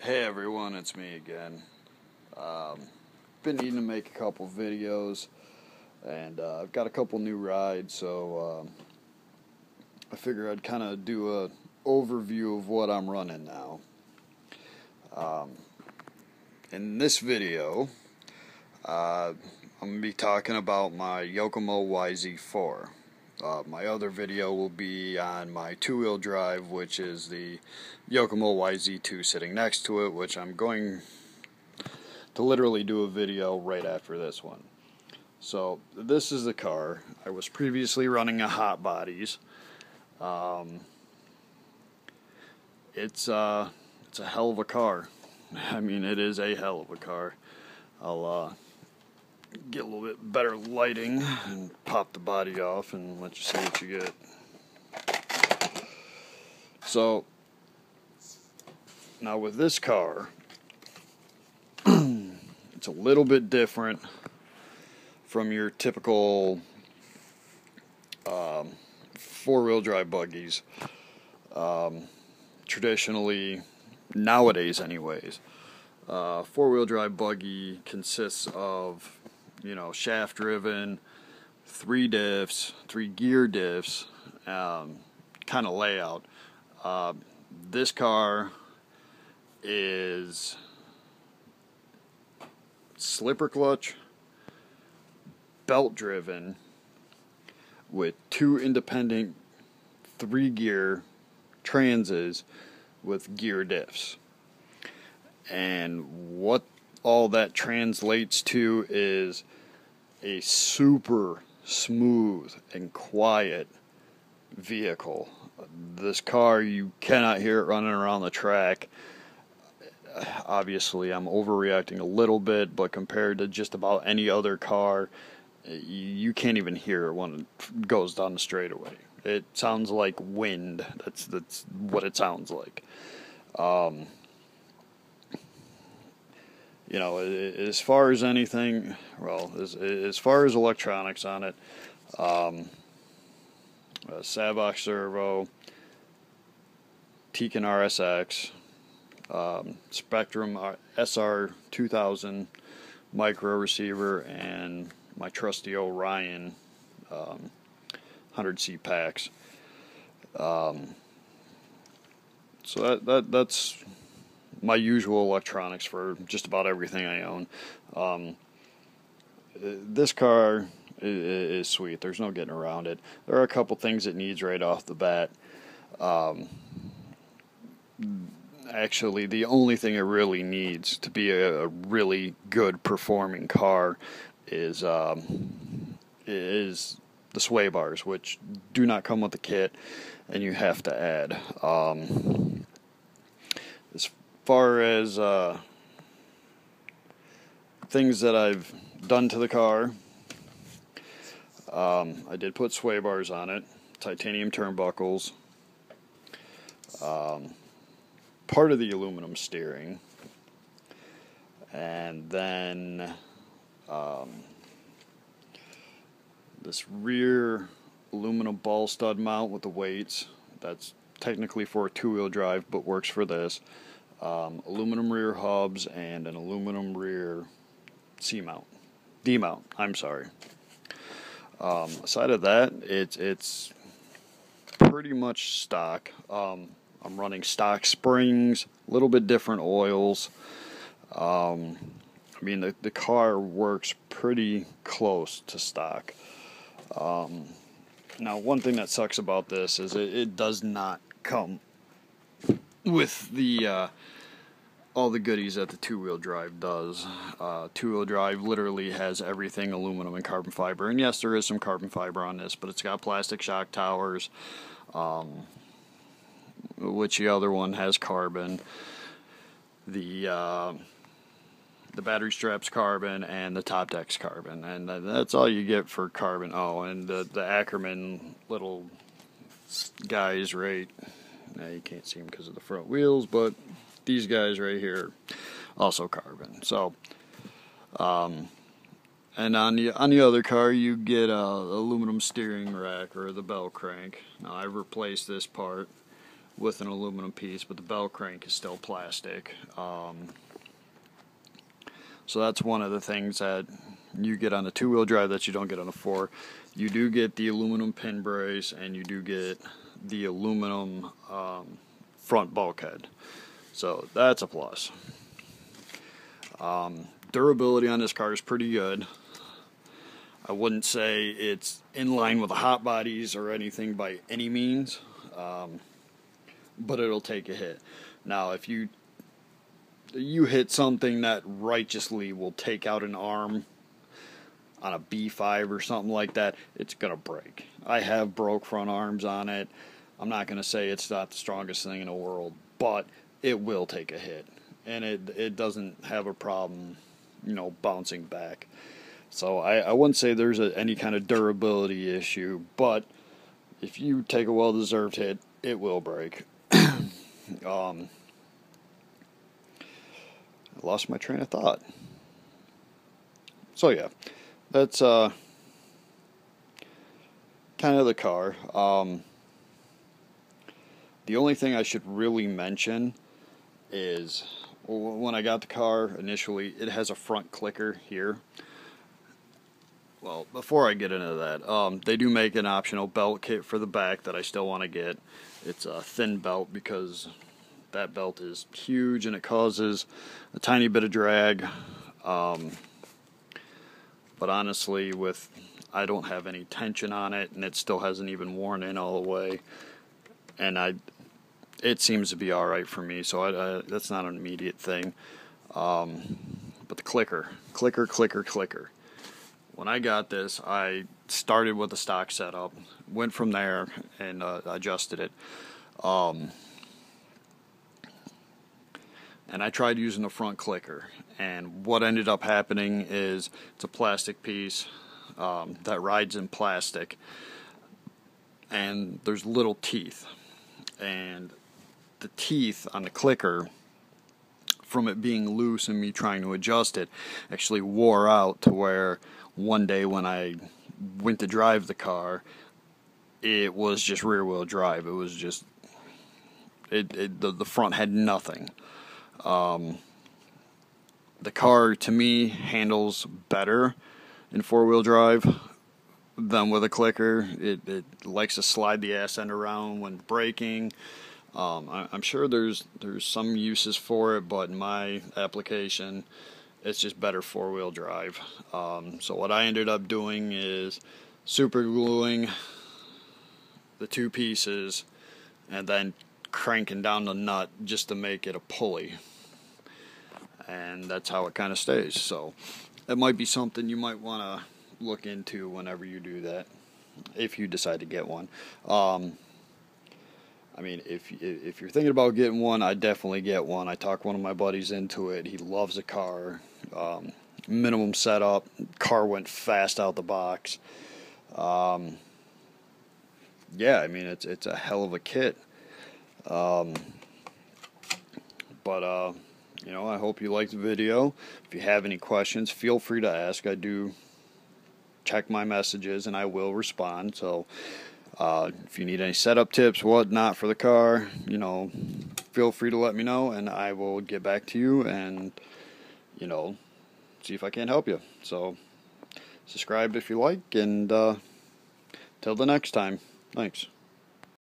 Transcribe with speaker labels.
Speaker 1: Hey everyone, it's me again. Been needing to make a couple videos, and I've got a couple new rides, so I figure I'd kind of do a overview of what I'm running now. In this video, I'm going to be talking about my Yokomo yz4. My other video will be on my two-wheel drive, which is the Yokomo yz2 sitting next to it, which I'm going to literally do a video right after this one. So this is the car. I was previously running a Hot Bodies. It's a hell of a car. I mean, it is a hell of a car. I'll get a little bit better lighting and pop the body off and let you see what you get. So now with this car, it's a little bit different from your typical four-wheel drive buggies. Traditionally, nowadays anyways, four-wheel drive buggy consists of, shaft driven, three gear diffs, kind of layout. This car is slipper clutch, belt driven, with two independent 3-gear transes with gear diffs. And what all that translates to is a super smooth and quiet vehicle. This car, you cannot hear it running around the track. Obviously, I'm overreacting a little bit, but compared to just about any other car, you can't even hear it when it goes down the straightaway. It sounds like wind. That's what it sounds like. As far as anything, as far as electronics on it, a Savok servo, Tekin RSX, Spectrum SR2000 micro receiver, and my trusty Orion 100C packs. So that's my usual electronics for just about everything I own. This car is sweet. There's no getting around it. There are a couple things it needs right off the bat. Actually, the only thing it really needs to be a really good performing car is the sway bars, which do not come with the kit, and you have to add. As far as things that I've done to the car, I did put sway bars on it, titanium turnbuckles, part of the aluminum steering, and then this rear aluminum ball stud mount with the weights. That's technically for a two-wheel drive, but works for this. Aluminum rear hubs and an aluminum rear D-mount. I'm sorry. Aside of that, it's pretty much stock. I'm running stock springs, a little bit different oils. The car works pretty close to stock. Now, one thing that sucks about this is it does not come with the all the goodies that the two-wheel drive does. Two-wheel drive literally has everything aluminum and carbon fiber, and yes, there is some carbon fiber on this, but it's got plastic shock towers, which the other one has carbon. The battery strap's carbon, and the top deck's carbon, and that's all you get for carbon. Oh, and the Ackerman little guys right now, you can't see them because of the front wheels, but these guys right here, also carbon. So, and on the other car, you get a aluminum steering rack or the bell crank. Now, I've replaced this part with an aluminum piece, but the bell crank is still plastic. So that's one of the things that you get on the two-wheel drive that you don't get on the four. You do get the aluminum pin brace, and you do get the aluminum front bulkhead. So that's a plus. Durability on this car is pretty good. I wouldn't say it's in line with the hot bodies or anything by any means, but it'll take a hit. Now, if you hit something that righteously will take out an arm on a B5 or something like that, it's going to break. I have broke front arms on it. I'm not going to say it's not the strongest thing in the world, but it will take a hit. And it doesn't have a problem, bouncing back. So I wouldn't say there's any kind of durability issue, but if you take a well-deserved hit, it will break. I lost my train of thought. So yeah, that's kind of the car. The only thing I should really mention is when I got the car initially, it has a front clicker here. Well, before I get into that, they do make an optional belt kit for the back that I still want to get. It's a thin belt because that belt is huge and it causes a tiny bit of drag. But honestly, I don't have any tension on it, and it still hasn't even worn in all the way. And it seems to be all right for me, so that's not an immediate thing. But the clicker. When I got this, I started with the stock setup, went from there, and adjusted it. And I tried using the front clicker, and what ended up happening is it's a plastic piece that rides in plastic, and there's little teeth. And the teeth on the clicker, from it being loose and me trying to adjust it, actually wore out to where one day when I went to drive the car, it was just rear wheel drive. It was just the front had nothing. The car to me handles better in four-wheel drive than with a clicker. It likes to slide the ass end around when braking. I'm sure there's some uses for it, but in my application, it's just better four-wheel drive. So what I ended up doing is super gluing the two pieces and then cranking down the nut just to make it a pulley. And that's how it kind of stays. So that might be something you might want to look into whenever you do that, if you decide to get one. I mean, if you're thinking about getting one, I'd definitely get one. I talked one of my buddies into it. He loves the car. Minimum setup. Car went fast out the box. Yeah, I mean, it's a hell of a kit. But I hope you liked the video. If you have any questions, feel free to ask. I do check my messages, and I will respond. So if you need any setup tips, whatnot for the car, feel free to let me know, and I will get back to you and, see if I can help you. So subscribe if you like, and till the next time. Thanks.